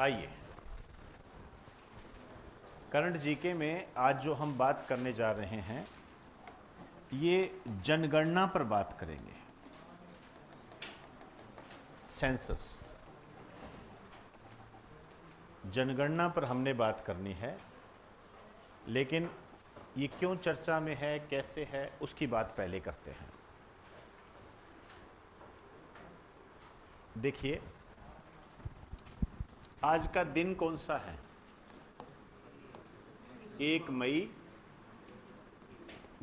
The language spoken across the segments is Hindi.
आइए, करंट जीके में आज जो हम बात करने जा रहे हैं ये जनगणना पर बात करेंगे। सेंसस, जनगणना पर हमने बात करनी है, लेकिन ये क्यों चर्चा में है, कैसे है, उसकी बात पहले करते हैं। देखिए, आज का दिन कौन सा है? 1 मई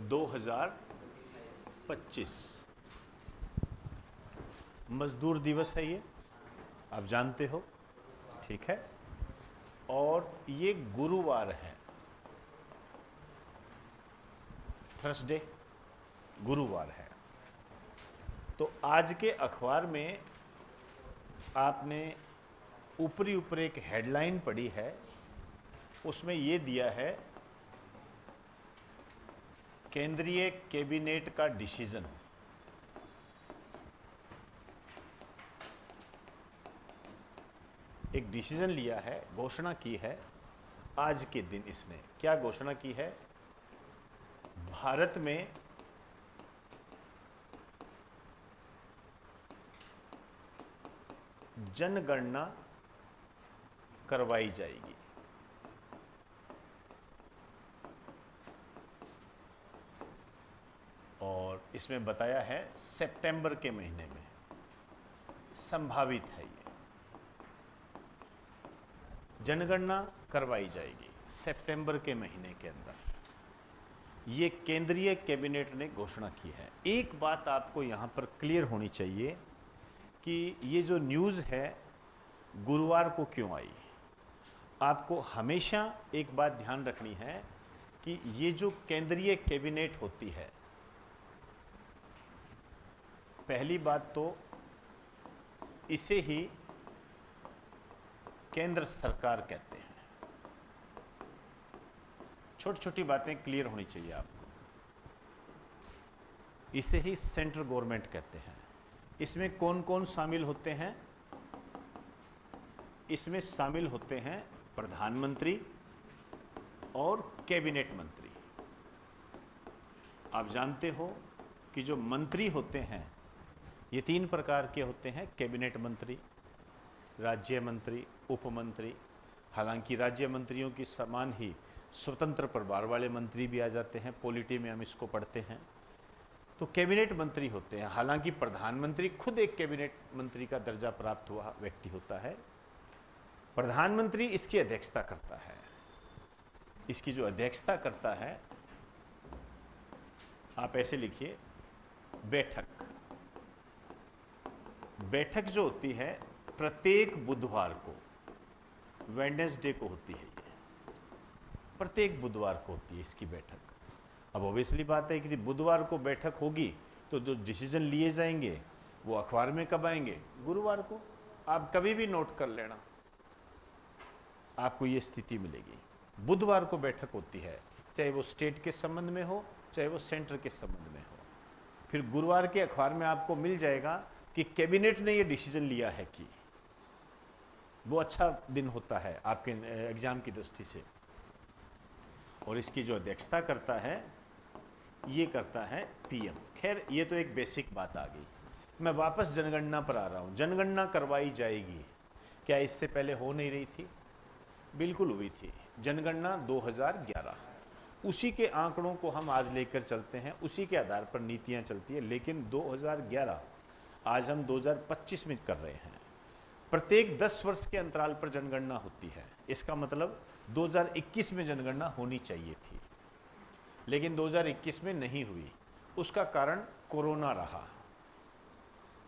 2025। मजदूर दिवस है ये, आप जानते हो, ठीक है। और ये गुरुवार है, थर्सडे, गुरुवार है। तो आज के अखबार में आपने ऊपरी ऊपर एक हेडलाइन पढ़ी है, उसमें ये दिया है केंद्रीय कैबिनेट का डिसीजन। एक डिसीजन लिया है, घोषणा की है आज के दिन। इसने क्या घोषणा की है? भारत में जनगणना करवाई जाएगी। और इसमें बताया है सितंबर के महीने में संभावित है ये जनगणना करवाई जाएगी सितंबर के महीने के अंदर। ये केंद्रीय कैबिनेट ने घोषणा की है। एक बात आपको यहां पर क्लियर होनी चाहिए कि ये जो न्यूज़ है गुरुवार को क्यों आई। आपको हमेशा एक बात ध्यान रखनी है कि ये जो केंद्रीय कैबिनेट होती है, पहली बात तो इसे ही केंद्र सरकार कहते हैं। छोटी छोटी बातें क्लियर होनी चाहिए आपको। इसे ही सेंट्रल गवर्नमेंट कहते हैं। इसमें कौन कौन शामिल होते हैं? इसमें शामिल होते हैं प्रधानमंत्री और कैबिनेट मंत्री। आप जानते हो कि जो मंत्री होते हैं ये 3 प्रकार के होते हैं। कैबिनेट मंत्री, राज्य मंत्री, उप मंत्री। हालांकि राज्य मंत्रियों की समान ही स्वतंत्र प्रभार वाले मंत्री भी आ जाते हैं, पॉलिटी में हम इसको पढ़ते हैं। तो कैबिनेट मंत्री होते हैं। हालांकि प्रधानमंत्री खुद एक कैबिनेट मंत्री का दर्जा प्राप्त हुआ व्यक्ति होता है। प्रधानमंत्री इसकी अध्यक्षता करता है। इसकी जो अध्यक्षता करता है, आप ऐसे लिखिए, बैठक। बैठक जो होती है प्रत्येक बुधवार को, वेडनेसडे को होती है। ये प्रत्येक बुधवार को होती है इसकी बैठक। अब ऑब्वियसली बात है कि बुधवार को बैठक होगी तो जो डिसीजन लिए जाएंगे वो अखबार में कब आएंगे? गुरुवार को। आप कभी भी नोट कर लेना, आपको ये स्थिति मिलेगी। बुधवार को बैठक होती है, चाहे वो स्टेट के संबंध में हो, चाहे वो सेंटर के संबंध में हो। फिर गुरुवार के अखबार में आपको मिल जाएगा कि कैबिनेट ने ये डिसीजन लिया है कि वो अच्छा दिन होता है आपके एग्जाम की दृष्टि से। और इसकी जो अध्यक्षता करता है ये करता है पीएम। खैर, ये तो एक बेसिक बात आ गई। मैं वापस जनगणना पर आ रहा हूँ। जनगणना करवाई जाएगी, क्या इससे पहले हो नहीं रही थी? बिल्कुल हुई थी। जनगणना 2011, उसी के आंकड़ों को हम आज लेकर चलते हैं, उसी के आधार पर नीतियां चलती है। लेकिन 2011, आज हम 2025 में कर रहे हैं। प्रत्येक 10 वर्ष के अंतराल पर जनगणना होती है। इसका मतलब 2021 में जनगणना होनी चाहिए थी, लेकिन 2021 में नहीं हुई। उसका कारण कोरोना रहा।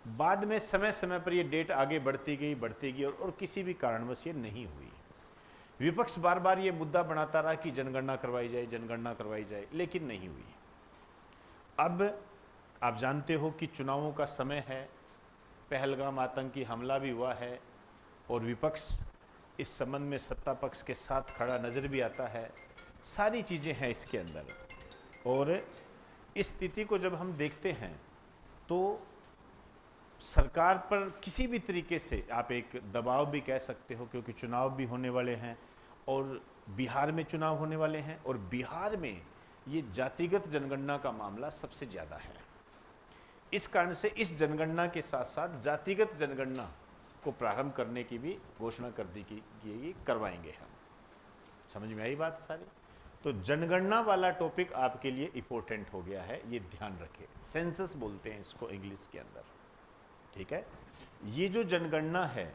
बाद में समय समय पर यह डेट आगे बढ़ती गई और किसी भी कारणवश ये नहीं हुई। विपक्ष बार बार ये मुद्दा बनाता रहा कि जनगणना करवाई जाए, जनगणना करवाई जाए, लेकिन नहीं हुई। अब आप जानते हो कि चुनावों का समय है, पहलगाम आतंकी हमला भी हुआ है और विपक्ष इस संबंध में सत्ता पक्ष के साथ खड़ा नजर भी आता है। सारी चीज़ें हैं इसके अंदर। और इस स्थिति को जब हम देखते हैं तो सरकार पर किसी भी तरीके से आप एक दबाव भी कह सकते हो, क्योंकि चुनाव भी होने वाले हैं और बिहार में चुनाव होने वाले हैं, और बिहार में ये जातिगत जनगणना का मामला सबसे ज़्यादा है। इस कारण से इस जनगणना के साथ साथ जातिगत जनगणना को प्रारंभ करने की भी घोषणा कर दी कि ये करवाएंगे हम। समझ में आई बात सारी? तो जनगणना वाला टॉपिक आपके लिए इंपॉर्टेंट हो गया है, ये ध्यान रखें। सेंसस बोलते हैं इसको इंग्लिश के अंदर, ठीक है। ये जो जनगणना है,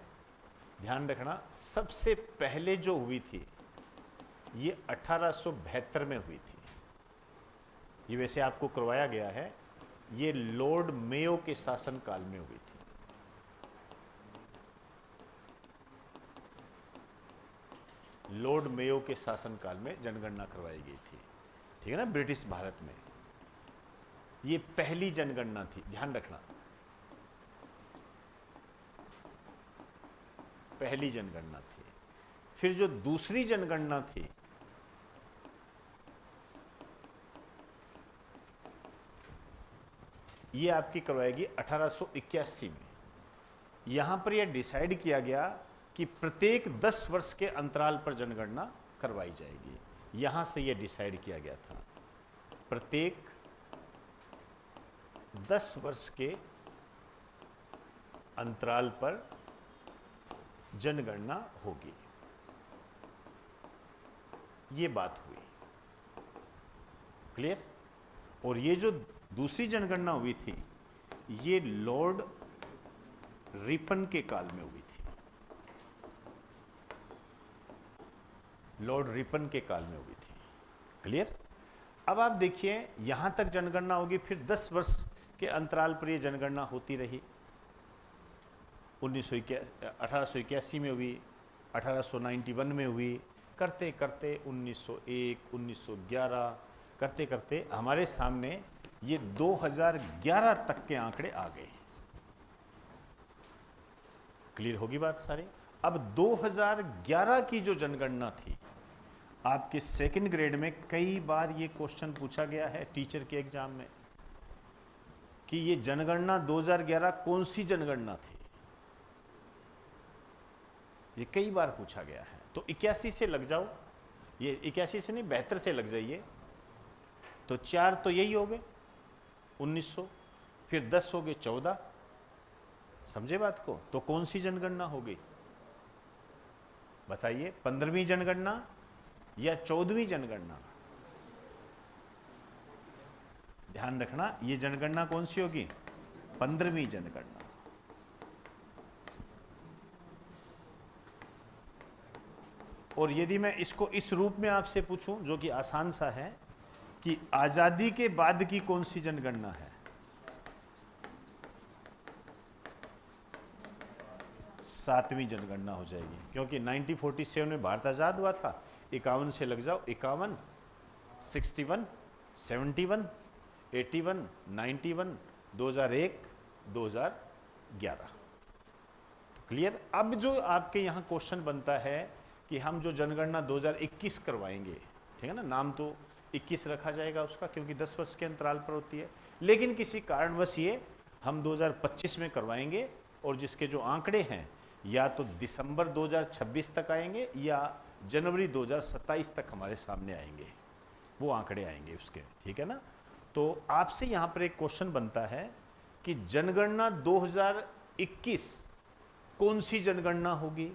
ध्यान रखना, सबसे पहले जो हुई थी ये 1872 में हुई थी। ये वैसे आपको करवाया गया है, ये लॉर्ड मेयो के शासनकाल में हुई थी। लॉर्ड मेयो के शासनकाल में जनगणना करवाई गई थी, ठीक है ना, ब्रिटिश भारत में। ये पहली जनगणना थी, ध्यान रखना, पहली जनगणना थी। फिर जो दूसरी जनगणना थी, ये आपकी करवाएगी 1881 में। यहां पर यह डिसाइड किया गया कि प्रत्येक 10 वर्ष के अंतराल पर जनगणना करवाई जाएगी। यहां से यह डिसाइड किया गया था, प्रत्येक 10 वर्ष के अंतराल पर जनगणना होगी। ये बात हुई, क्लियर। और ये जो दूसरी जनगणना हुई थी, ये लॉर्ड रिपन के काल में हुई थी, लॉर्ड रिपन के काल में हुई थी, क्लियर। अब आप देखिए, यहां तक जनगणना होगी, फिर 10 वर्ष के अंतराल पर यह जनगणना होती रही। 1881 में हुई, 1891 में हुई, करते करते 1901, 1911, करते करते हमारे सामने ये 2011 तक के आंकड़े आ गए। क्लियर होगी बात सारी? अब 2011 की जो जनगणना थी, आपके सेकंड ग्रेड में कई बार ये क्वेश्चन पूछा गया है टीचर के एग्जाम में कि ये जनगणना 2011 कौन सी जनगणना थी, ये कई बार पूछा गया है। तो 81 से लग जाओ, ये 81 से नहीं 72 से लग जाइए, तो 4 तो यही हो गए 1900, फिर 10 हो गए 14, समझे बात को? तो कौन सी जनगणना हो गई बताइए, 15वीं जनगणना या 14वीं जनगणना? ध्यान रखना, ये जनगणना कौन सी होगी? 15वीं जनगणना। और यदि मैं इसको इस रूप में आपसे पूछूं, जो कि आसान सा है, कि आजादी के बाद की कौन सी जनगणना है? 7वीं जनगणना हो जाएगी, क्योंकि 1947 में भारत आजाद हुआ था। 51 से लग जाओ, 51, 61, 71, 81, 91, 2001, 2011। क्लियर? अब जो आपके यहाँ क्वेश्चन बनता है कि हम जो जनगणना 2021 करवाएंगे, ठीक है ना, नाम तो 21 रखा जाएगा उसका, क्योंकि 10 वर्ष के अंतराल पर होती है, लेकिन किसी कारणवश ये हम 2025 में करवाएंगे, और जिसके जो आंकड़े हैं या तो दिसंबर 2026 तक आएंगे या जनवरी 2027 तक हमारे सामने आएंगे, वो आंकड़े आएंगे उसके, ठीक है ना। तो आपसे यहाँ पर एक क्वेश्चन बनता है कि जनगणना 2021 कौन सी जनगणना होगी,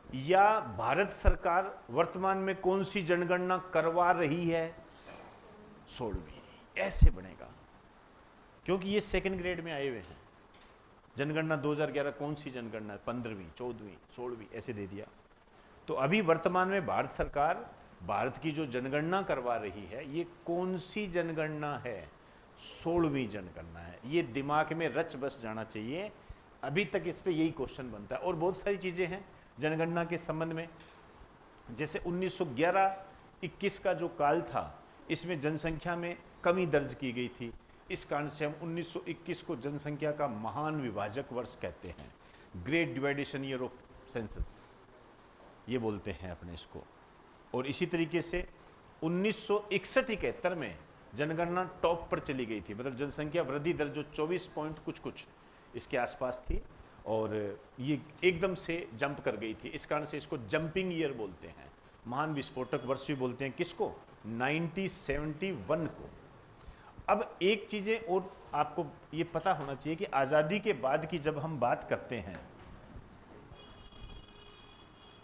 या भारत सरकार वर्तमान में कौन सी जनगणना करवा रही है? 16वीं। ऐसे बनेगा, क्योंकि ये सेकंड ग्रेड में आए हुए हैं। जनगणना 2011 कौन सी जनगणना है? 15वीं, 14वीं, 16वीं, ऐसे दे दिया। तो अभी वर्तमान में भारत सरकार भारत की जो जनगणना करवा रही है, ये कौन सी जनगणना है? 16वीं जनगणना है। ये दिमाग में रच बस जाना चाहिए, अभी तक इस पे यही क्वेश्चन बनता है। और बहुत सारी चीजें हैं जनगणना के संबंध में, जैसे 1911-21 का जो काल था, इसमें जनसंख्या में कमी दर्ज की गई थी। इस कारण से हम 1921 को जनसंख्या का महान विभाजक वर्ष कहते हैं, great division year of census, ये बोलते हैं अपने इसको। और इसी तरीके से 1961-71 में जनगणना टॉप पर चली गई थी, मतलब जनसंख्या वृद्धि दर जो 24 पॉइंट कुछ इसके आसपास थी और ये एकदम से जंप कर गई थी। इस कारण से इसको जंपिंग ईयर बोलते हैं, महान विस्फोटक वर्ष भी बोलते हैं। किसको? 1971 को। अब एक चीज़ें और आपको ये पता होना चाहिए कि आज़ादी के बाद की जब हम बात करते हैं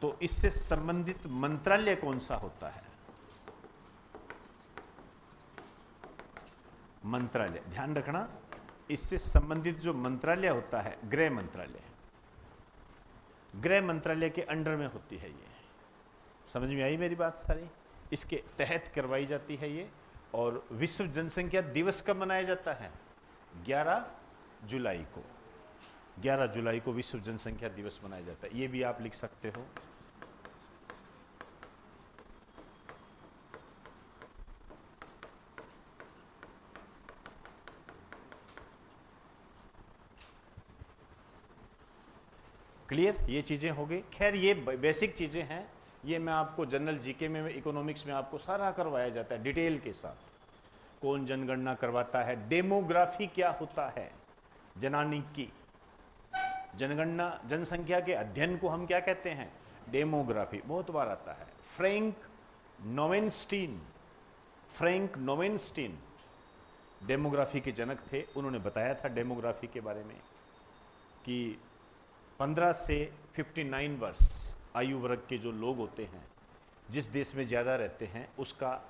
तो इससे संबंधित मंत्रालय कौन सा होता है? मंत्रालय, ध्यान रखना, इससे संबंधित जो मंत्रालय होता है गृह मंत्रालय, गृह मंत्रालय के अंडर में होती है ये। समझ में आई मेरी बात सारी? इसके तहत करवाई जाती है ये। और विश्व जनसंख्या दिवस कब मनाया जाता है? 11 जुलाई को। 11 जुलाई को विश्व जनसंख्या दिवस मनाया जाता है। ये भी आप लिख सकते हो। क्लियर? ये चीज़ें हो गई। खैर ये बेसिक चीज़ें हैं, ये मैं आपको जनरल जीके में, इकोनॉमिक्स में आपको सारा करवाया जाता है डिटेल के साथ। कौन जनगणना करवाता है, डेमोग्राफी क्या होता है, जनानिकी जनगणना, जनसंख्या के अध्ययन को हम क्या कहते हैं? डेमोग्राफी। बहुत बार आता है। फ्रैंक नोवेनस्टीन डेमोग्राफी के जनक थे। उन्होंने बताया था डेमोग्राफी के बारे में कि 15 से 59 वर्ष आयु वर्ग के जो लोग होते हैं, जिस देश में ज़्यादा रहते हैं, उसका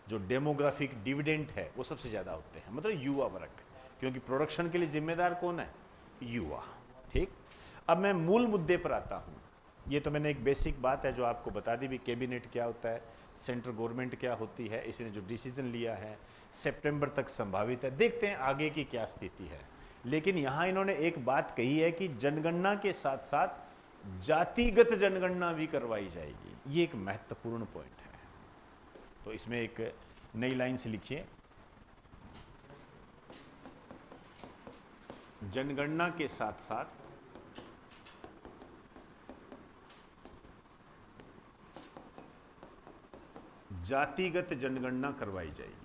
जो डेमोग्राफिक डिविडेंड है वो सबसे ज़्यादा होते हैं, मतलब युवा वर्ग, क्योंकि प्रोडक्शन के लिए जिम्मेदार कौन है? युवा। ठीक। अब मैं मूल मुद्दे पर आता हूँ। ये तो मैंने एक बेसिक बात है जो आपको बता दी भी, कैबिनेट क्या होता है, सेंट्रल गवर्नमेंट क्या होती है, इसने जो डिसीजन लिया है सितंबर तक संभावित है। देखते हैं आगे की क्या स्थिति है। लेकिन यहाँ इन्होंने एक बात कही है कि जनगणना के साथ साथ जातिगत जनगणना भी करवाई जाएगी। ये एक महत्वपूर्ण पॉइंट है। तो इसमें एक नई लाइन से लिखिए, जनगणना के साथ साथ जातिगत जनगणना करवाई जाएगी।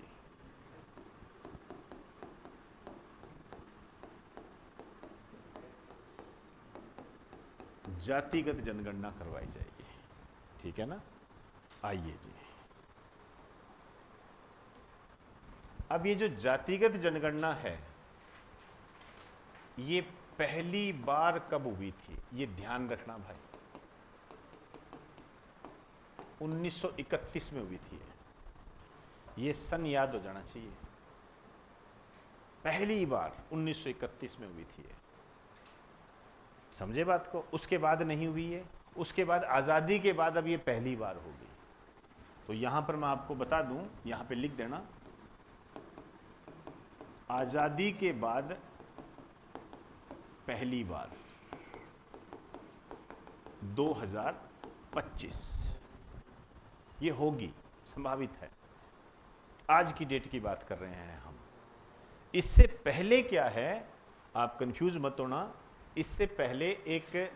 जातिगत जनगणना करवाई जाएगी। ठीक है ना? आइए जी, अब ये जो जातिगत जनगणना है ये पहली बार कब हुई थी? ये ध्यान रखना भाई, 1931 में हुई थी। ये सन याद हो जाना चाहिए। पहली बार 1931 में हुई थी। समझे बात को? उसके बाद नहीं हुई है। उसके बाद आज़ादी के बाद अब ये पहली बार होगी। तो यहां पर मैं आपको बता दूं, यहां पे लिख देना, आज़ादी के बाद पहली बार 2025 ये होगी, संभावित है। आज की डेट की बात कर रहे हैं हम। इससे पहले क्या है, आप कंफ्यूज मत होना, इससे पहले एक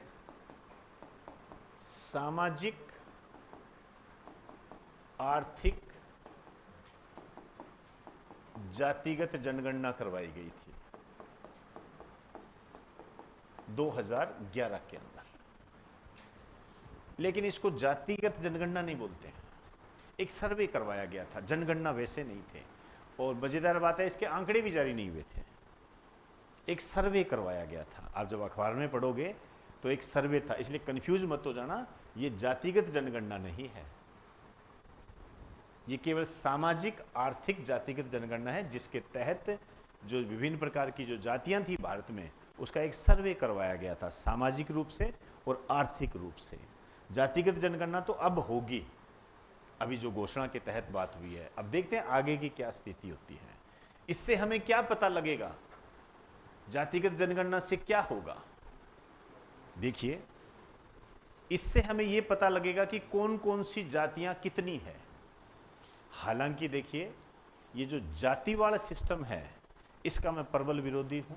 सामाजिक आर्थिक जातिगत जनगणना करवाई गई थी 2011 के अंदर। लेकिन इसको जातिगत जनगणना नहीं बोलते हैं, एक सर्वे करवाया गया था, जनगणना वैसे नहीं थे। और मजेदार बात है, इसके आंकड़े भी जारी नहीं हुए थे, एक सर्वे करवाया गया था। आप जब अखबार में पढ़ोगे तो एक सर्वे था, इसलिए कंफ्यूज मत हो जाना, ये जातिगत जनगणना नहीं है, ये केवल सामाजिक आर्थिक जातिगत जनगणना है, जिसके तहत जो विभिन्न प्रकार की जो जातियां थी भारत में, उसका एक सर्वे करवाया गया था, सामाजिक रूप से और आर्थिक रूप से। जातिगत जनगणना तो अब होगी, अभी जो घोषणा के तहत बात हुई है। अब देखते हैं आगे की क्या स्थिति होती है। इससे हमें क्या पता लगेगा, जातिगत जनगणना से क्या होगा? देखिए, इससे हमें यह पता लगेगा कि कौन कौन सी जातियां कितनी है। हालांकि देखिए, ये जो जाति वाला सिस्टम है इसका मैं प्रबल विरोधी हूं।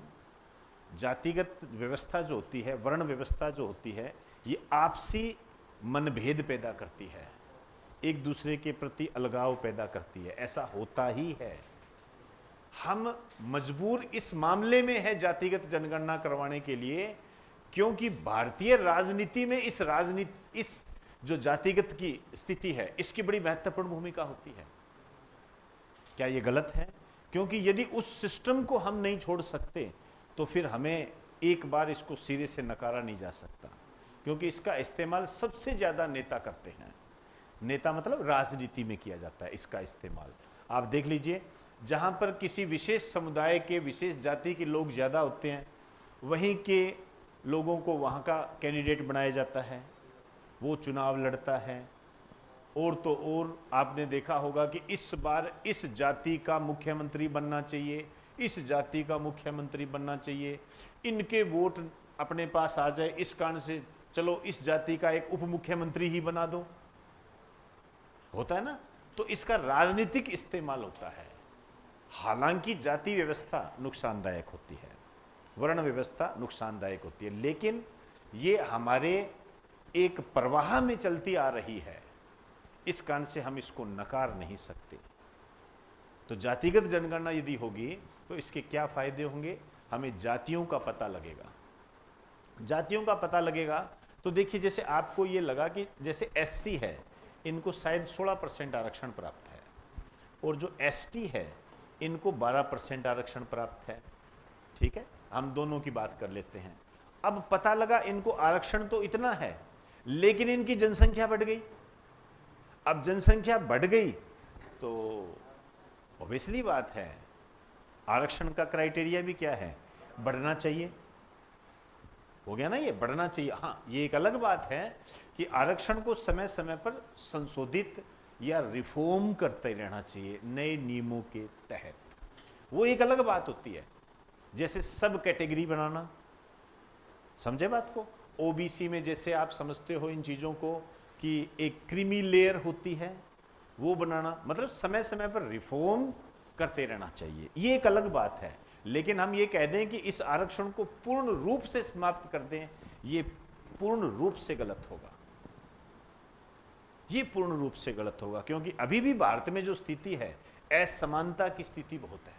जातिगत व्यवस्था जो होती है, वर्ण व्यवस्था जो होती है, ये आपसी मनभेद पैदा करती है, एक दूसरे के प्रति अलगाव पैदा करती है, ऐसा होता ही है। हम मजबूर इस मामले में है जातिगत जनगणना करवाने के लिए, क्योंकि भारतीय राजनीति में इस जो जातिगत की स्थिति है इसकी बड़ी महत्वपूर्ण भूमिका होती है। क्या ये गलत है? क्योंकि यदि उस सिस्टम को हम नहीं छोड़ सकते तो फिर हमें एक बार इसको सिरे से नकारा नहीं जा सकता, क्योंकि इसका इस्तेमाल सबसे ज़्यादा नेता करते हैं। नेता मतलब राजनीति में किया जाता है इसका इस्तेमाल। आप देख लीजिए, जहाँ पर किसी विशेष समुदाय के, विशेष जाति के लोग ज़्यादा होते हैं, वहीं के लोगों को वहाँ का कैंडिडेट बनाया जाता है, वो चुनाव लड़ता है। और तो और आपने देखा होगा कि इस बार इस जाति का मुख्यमंत्री बनना चाहिए, इस जाति का मुख्यमंत्री बनना चाहिए, इनके वोट अपने पास आ जाए, इस कारण से चलो इस जाति का एक उप मुख्यमंत्री ही बना दो। होता है ना? तो इसका राजनीतिक इस्तेमाल होता है। हालांकि जाति व्यवस्था नुकसानदायक होती है, वर्ण व्यवस्था नुकसानदायक होती है, लेकिन ये हमारे एक प्रवाह में चलती आ रही है, इस कारण से हम इसको नकार नहीं सकते। तो जातिगत जनगणना यदि होगी तो इसके क्या फायदे होंगे? हमें जातियों का पता लगेगा। जातियों का पता लगेगा तो देखिए, जैसे आपको ये लगा कि जैसे एससी है, इनको शायद 16% आरक्षण प्राप्त है, और जो एसटी है इनको 12% आरक्षण प्राप्त है। ठीक है, हम दोनों की बात कर लेते हैं। अब पता लगा इनको आरक्षण तो इतना है, लेकिन इनकी जनसंख्या बढ़ गई। अब जनसंख्या बढ़ गई तो ऑब्वियसली बात है, आरक्षण का क्राइटेरिया भी क्या है? बढ़ना चाहिए। हो गया ना, ये बढ़ना चाहिए। हाँ, ये एक अलग बात है कि आरक्षण को समय समय पर संशोधित या रिफॉर्म करते रहना चाहिए नए नियमों के तहत, वो एक अलग बात होती है। जैसे सब कैटेगरी बनाना, समझे बात को? ओबीसी में जैसे आप समझते हो इन चीज़ों को कि एक क्रीमी लेयर होती है, वो बनाना, मतलब समय समय पर रिफॉर्म करते रहना चाहिए, ये एक अलग बात है। लेकिन हम ये कह दें कि इस आरक्षण को पूर्ण रूप से समाप्त कर दें, ये पूर्ण रूप से गलत होगा। ये पूर्ण रूप से गलत होगा, क्योंकि अभी भी भारत में जो स्थिति है, असमानता की स्थिति बहुत है।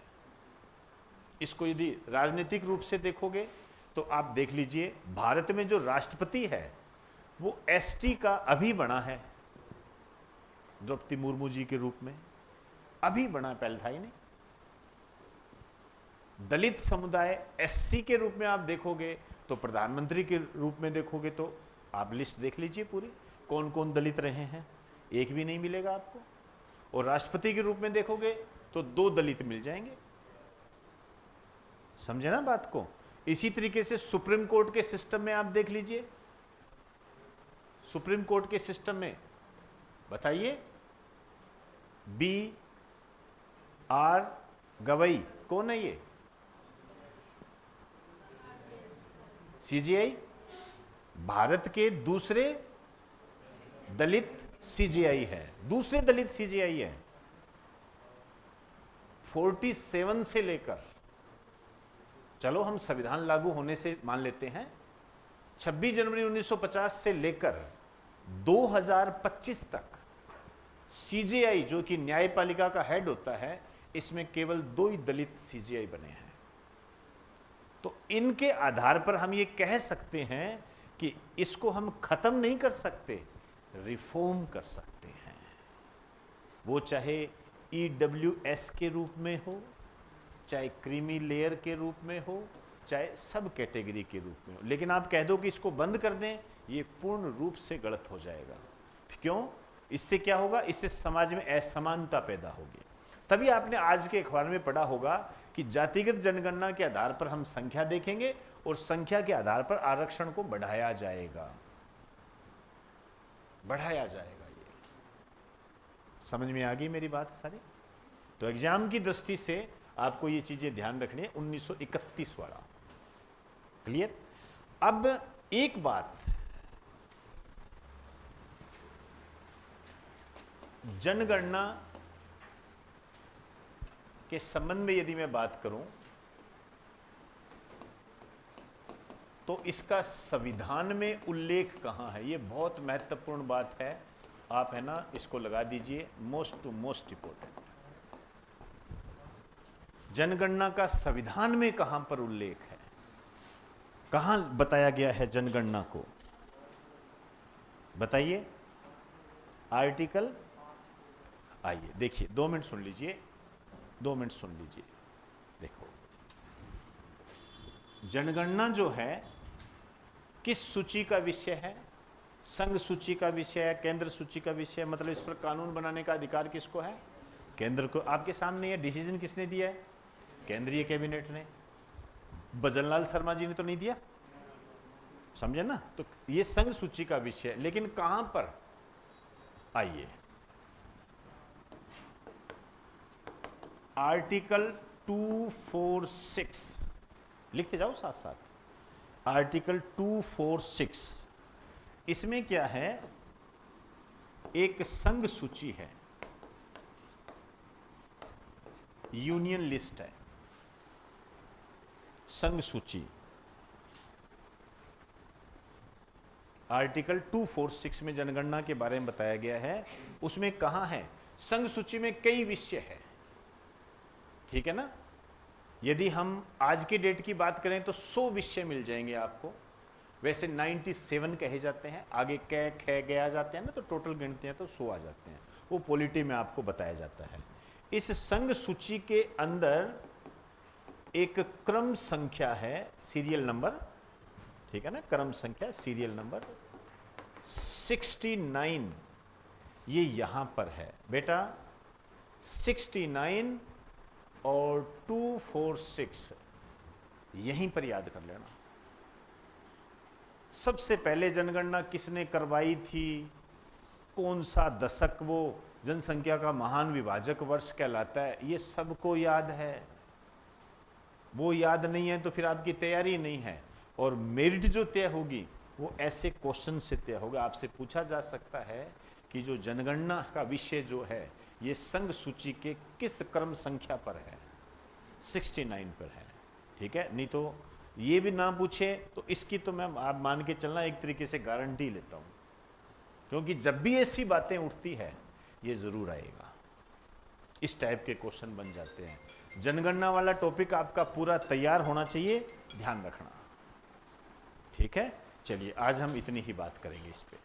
इसको यदि राजनीतिक रूप से देखोगे तो आप देख लीजिए, भारत में जो राष्ट्रपति है वो एसटी का अभी बना है, द्रौपदी मुर्मू जी के रूप में अभी बना, पहले था ही नहीं। दलित समुदाय एससी के रूप में आप देखोगे तो प्रधानमंत्री के रूप में देखोगे तो आप लिस्ट देख लीजिए पूरी, कौन कौन दलित रहे हैं, एक भी नहीं मिलेगा आपको। और राष्ट्रपति के रूप में देखोगे तो 2 दलित मिल जाएंगे। समझे ना बात को? इसी तरीके से सुप्रीम कोर्ट के सिस्टम में आप देख लीजिए, सुप्रीम कोर्ट के सिस्टम में बताइए, BR गवई कौन है ये? CJI, भारत के दूसरे दलित CJI है, दूसरे दलित CJI है। 47 से लेकर, चलो हम संविधान लागू होने से मान लेते हैं, 26 जनवरी 1950 से लेकर 2025 तक CJI जो कि न्यायपालिका का हेड होता है, इसमें केवल 2 ही दलित CJI बने हैं। तो इनके आधार पर हम ये कह सकते हैं कि इसको हम खत्म नहीं कर सकते, रिफॉर्म कर सकते हैं। वो चाहे EWS के रूप में हो, चाहे क्रीमी लेयर के रूप में हो, चाहे सब कैटेगरी के रूप में हो। लेकिन आप कह दो कि इसको बंद कर दें, ये पूर्ण रूप से गलत हो जाएगा। क्यों? इससे क्या होगा? इससे समाज में असमानता पैदा होगी। तभी आपने आज के अखबार में पढ़ा होगा कि जातिगत जनगणना के आधार पर हम संख्या देखेंगे और संख्या के आधार पर आरक्षण को बढ़ाया जाएगा, बढ़ाया जाएगा। ये समझ में आ गई मेरी बात सारी? तो एग्जाम की दृष्टि से आपको ये चीजें ध्यान रखनी है। 1931 वाला क्लियर? अब एक बात, जनगणना के संबंध में यदि मैं बात करूं तो इसका संविधान में उल्लेख कहां है? ये बहुत महत्वपूर्ण बात है। आप है ना इसको लगा दीजिए मोस्ट टू मोस्ट इंपोर्टेंट। जनगणना का संविधान में कहां पर उल्लेख है, कहां बताया गया है जनगणना को, बताइए। आर्टिकल, आइए देखिए, 2 मिनट सुन लीजिए, 2 मिनट सुन लीजिए। देखो, जनगणना जो है किस सूची का विषय है? संघ सूची का विषय है, केंद्र सूची का विषय है। मतलब इस पर कानून बनाने का अधिकार किसको है? केंद्र को। आपके सामने ये डिसीजन किसने दिया है? केंद्रीय कैबिनेट ने। भजनलाल शर्मा जी ने तो नहीं दिया, समझे ना। तो ये संघ सूची का विषय है, लेकिन कहां पर? आइए, आर्टिकल 246 लिखते जाओ साथ साथ। आर्टिकल 246, इसमें क्या है? एक संघ सूची है, यूनियन लिस्ट है, संघ सूची। आर्टिकल 246 में जनगणना के बारे में बताया गया है। उसमें कहां है? संघ सूची में कई विषय है, ठीक है ना। यदि हम आज के डेट की बात करें तो 100 विषय मिल जाएंगे आपको। वैसे 97 कहे जाते हैं, आगे कै खे गए आ जाते हैं ना, तो टोटल गिनते हैं तो 100 आ जाते हैं। वो पॉलिटी में आपको बताया जाता है। इस संघ सूची के अंदर एक क्रम संख्या है, सीरियल नंबर, ठीक है ना, क्रम संख्या, सीरियल नंबर 69, ये यहां पर है बेटा। 69 और 246 यहीं पर याद कर लेना। सबसे पहले जनगणना किसने करवाई थी, कौन सा दशक वो जनसंख्या का महान विभाजक वर्ष कहलाता है, ये सबको याद है। वो याद नहीं है तो फिर आपकी तैयारी नहीं है। और मेरिट जो तय होगी वो ऐसे क्वेश्चन से तय होगा। आपसे पूछा जा सकता है कि जो जनगणना का विषय जो है ये संघ सूची के किस क्रम संख्या पर है? 69 पर है, ठीक है। नहीं तो ये भी ना पूछे तो इसकी तो मैं, आप मान के चलना, एक तरीके से गारंटी लेता हूं, क्योंकि जब भी ऐसी बातें उठती है ये जरूर आएगा। इस टाइप के क्वेश्चन बन जाते हैं। जनगणना वाला टॉपिक आपका पूरा तैयार होना चाहिए, ध्यान रखना, ठीक है। चलिए आज हम इतनी ही बात करेंगे इस पे।